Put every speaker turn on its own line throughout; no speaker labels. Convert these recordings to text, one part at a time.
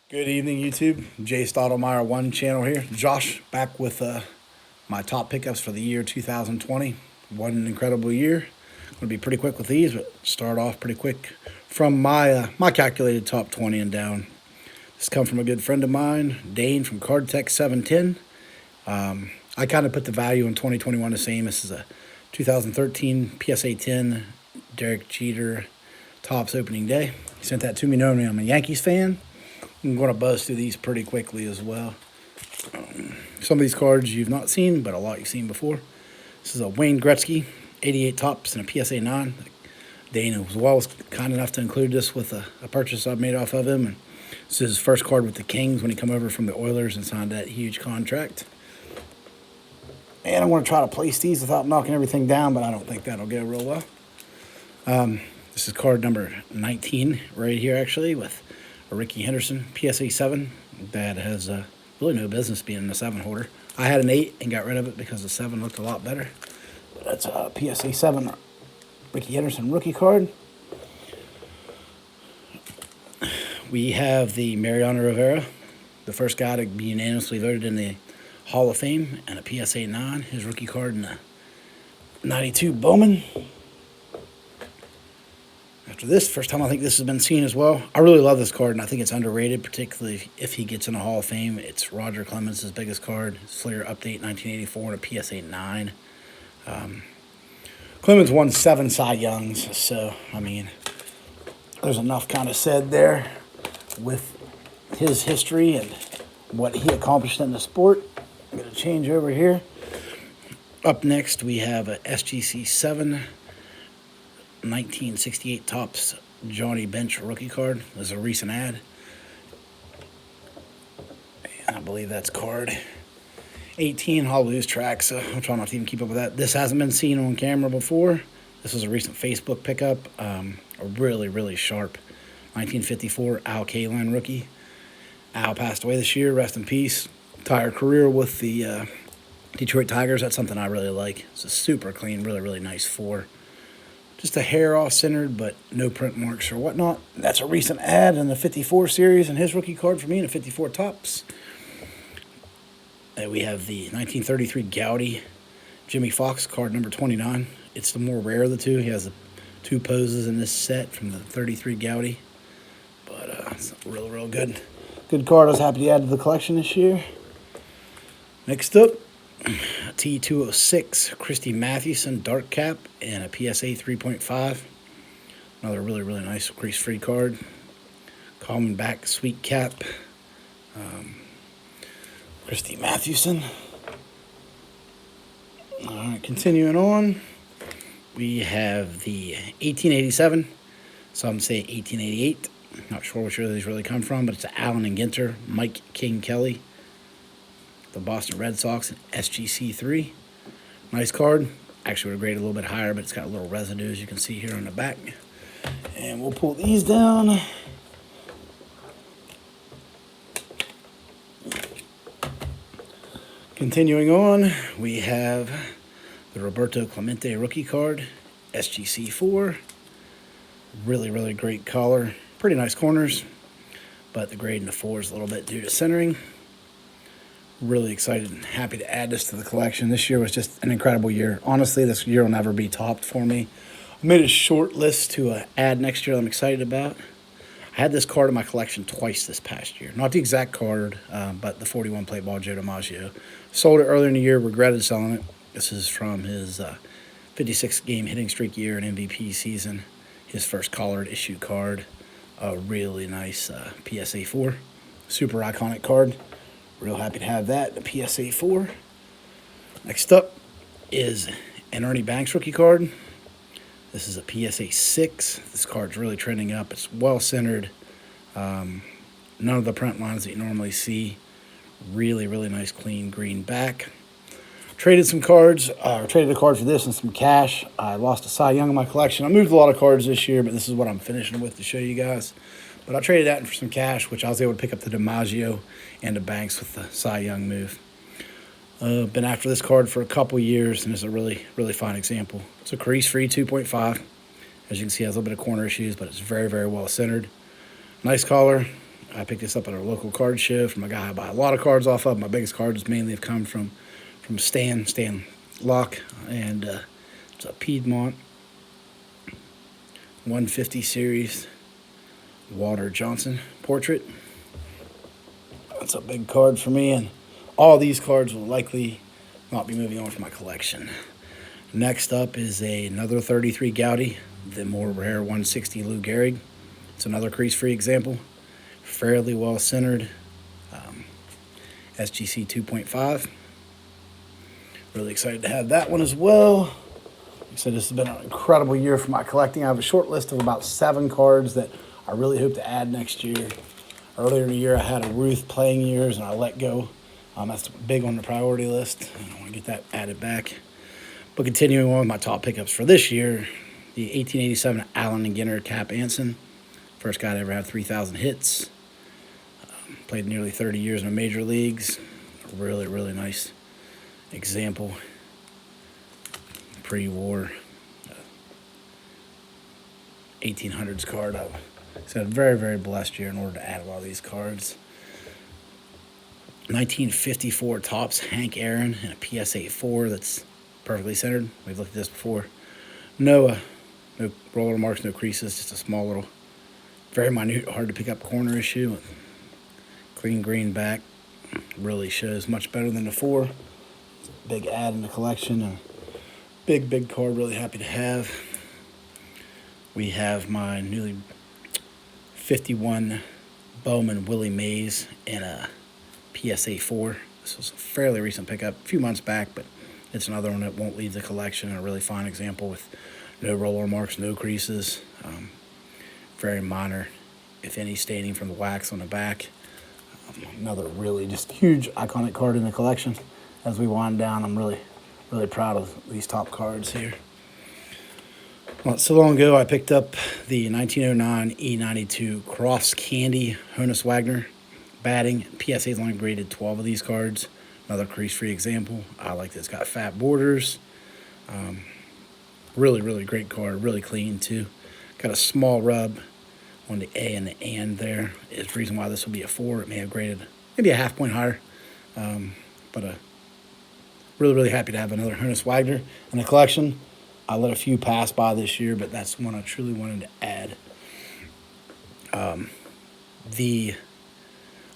Good evening, YouTube. Jay Stottlemyre One channel here. Josh back with my top pickups for the year 2020. What an incredible year. Going to be pretty quick with these, but start off pretty quick from my calculated top 20 and down. This come from a good friend of mine, Dane from CardTech 710. I kind of put the value in 2021 the same. This is a 2013 PSA 10 Derek Jeter Topps opening day. He sent that to me knowing I'm a Yankees fan. I'm going to buzz through these pretty quickly as well. Some of these cards you've not seen, but a lot you've seen before. This is a Wayne Gretzky, 88 Topps and a PSA 9. Dana was kind enough to include this with a purchase I've made off of him. And this is his first card with the Kings when he come over from the Oilers and signed that huge contract. And I want to try to place these without knocking everything down, but I don't think that'll go real well. This is card number 19 right here, actually, with a Ricky Henderson PSA 7 that has really no business being a 7 holder. I had an 8 and got rid of it because the 7 looked a lot better. But that's a PSA 7 Ricky Henderson rookie card. We have the Mariano Rivera, the first guy to be unanimously voted in the Hall of Fame, and a PSA 9, his rookie card in the 92 Bowman. After this, first time I think this has been seen as well. I really love this card, and I think it's underrated, particularly if he gets in the Hall of Fame. It's Roger Clemens' biggest card, Fleer Update 1984 and a PSA 9. Clemens won 7 Cy Youngs, so, I mean, there's enough kind of said there with his history and what he accomplished in the sport. I'm going to change over here. Up next, we have a SGC 7 1968 Topps Johnny Bench rookie card. There's a recent ad. And I believe that's card 18. I'll lose track, so I'll try not to even keep up with that. This hasn't been seen on camera before. This was a recent Facebook pickup. A really, really sharp 1954 Al Kaline rookie. Al passed away this year. Rest in peace. Entire career with the Detroit Tigers. That's something I really like. It's a super clean, really, really nice 4. Just a hair off-centered, but no print marks or whatnot. That's a recent ad in the 54 series and his rookie card for me in the 54 Topps. And we have the 1933 Gowdy Jimmy Fox card number 29. It's the more rare of the two. He has 2 poses in this set from the 33 Gowdy. But it's real, real good. Good card. I was happy to add to the collection this year. Next up, T206 Christy Mathewson dark cap and a PSA 3.5. Another really, really nice crease-free card. Common back sweet cap. Christy Mathewson. All right, continuing on, we have the 1887. Some say 1888. Not sure which of these really come from, but it's Allen and Ginter, Mike King Kelly. The Boston Red Sox and SGC 3. Nice card. Actually would have graded a little bit higher, but it's got a little residue, as you can see here on the back. And we'll pull these down. Continuing on, we have the Roberto Clemente rookie card, SGC 4. Really, really great color. Pretty nice corners, but the grade in the 4 is a little bit due to centering. Really excited and happy to add this to the collection. This year was just an incredible year. Honestly, this year will never be topped for me. I made a short list to add next year that I'm excited about. I had this card in my collection twice this past year. Not the exact card, but the 41 plate ball Joe DiMaggio. Sold it earlier in the year, regretted selling it. This is from his 56 game hitting streak year and MVP season. His first collared issue card. A really nice PSA 4. Super iconic card. Real happy to have that, the PSA 4. Next up is an Ernie Banks rookie card. This is a PSA 6. This card's really trending up. It's well-centered. None of the print lines that you normally see. Really, really nice, clean green back. Traded some cards. Traded a card for this and some cash. I lost a Cy Young in my collection. I moved a lot of cards this year, but this is what I'm finishing with to show you guys. But I traded that for some cash, which I was able to pick up the DiMaggio and the Banks with the Cy Young move. Been after this card for a couple years, and it's a really, really fine example. It's a crease-free 2.5. As you can see, it has a little bit of corner issues, but it's very, very well centered. Nice collar. I picked this up at our local card show from a guy I buy a lot of cards off of. My biggest cards mainly have come from Stan Locke, and it's a Piedmont 150 series Walter Johnson portrait. That's a big card for me, and all these cards will likely not be moving on from my collection. Next up is another 33 Goudey, the more rare 160 Lou Gehrig. It's another crease-free example, fairly well centered, SGC 2.5. Really excited to have that one as well. Like I said, this has been an incredible year for my collecting. I have a short list of about 7 cards that I really hope to add next year. Earlier in the year, I had a Ruth playing years, and I let go. That's big on the priority list, and I want to get that added back. But continuing on with my top pickups for this year, the 1887 Allen and Ginter Cap Anson. First guy to ever have 3,000 hits. Played nearly 30 years in the major leagues. Really, really nice example. Pre-war 1800s card. It's a very, very blessed year in order to add a lot of these cards. 1954 Topps Hank Aaron in a PSA 4 that's perfectly centered. We've looked at this before. No roller marks, no creases, just a small little, very minute, hard to pick up corner issue. Clean green back. Really shows much better than the 4. Big add in the collection. And big, big card. Really happy to have. We have my newly 51 Bowman Willie Mays in a PSA 4. This was a fairly recent pickup, a few months back, but it's another one that won't leave the collection. A really fine example with no roller marks, no creases. Very minor, if any, staining from the wax on the back. Another really just huge iconic card in the collection. As we wind down, I'm really, really proud of these top cards here. Not so long ago, I picked up the 1909 E92 Cross Candy Honus Wagner batting. PSA's only graded 12 of these cards. Another crease-free example. I like this. Got fat borders. Really, really great card. Really clean, too. Got a small rub on the A and the and there. Is the reason why this will be a 4. It may have graded maybe a half point higher. But really, really happy to have another Honus Wagner in the collection. I let a few pass by this year, but that's one I truly wanted to add. The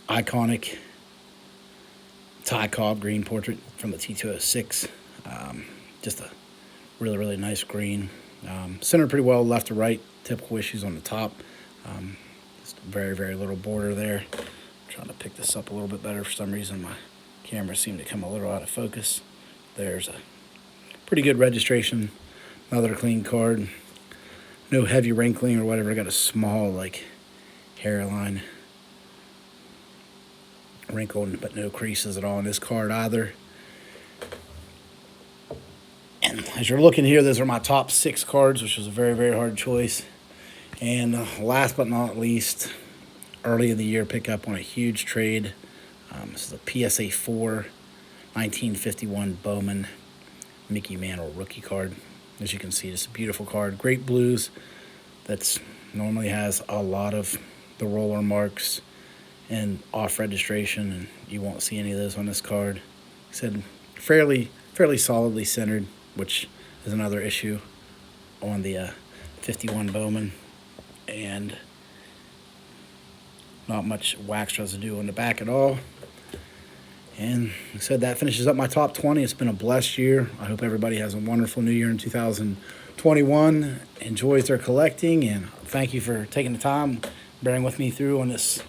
iconic Ty Cobb green portrait from the T206. Just a really, really nice green. Centered pretty well left to right. Typical issues on the top. Just very, very little border there. I'm trying to pick this up a little bit better. For some reason, my camera seemed to come a little out of focus. There's a pretty good registration. Another clean card. No heavy wrinkling or whatever. I got a small, like, hairline wrinkled, but no creases at all in this card either. And as you're looking here, those are my top 6 cards, which was a very, very hard choice. And last but not least, early in the year pickup on a huge trade. This is a PSA 4 1951 Bowman Mickey Mantle rookie card. As you can see, it's a beautiful card. Great blues. That's normally has a lot of the roller marks and off registration, and you won't see any of those on this card. Like I said, fairly solidly centered, which is another issue on the 51 Bowman. And not much wax residue on the back at all. And like I said, that finishes up my top 20. It's been a blessed year. I hope everybody has a wonderful new year in 2021, enjoys their collecting, and thank you for taking the time, bearing with me through on this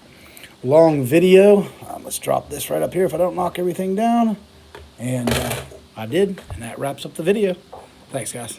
long video. Let's drop this right up here if I don't knock everything down. And I did, and that wraps up the video. Thanks, guys.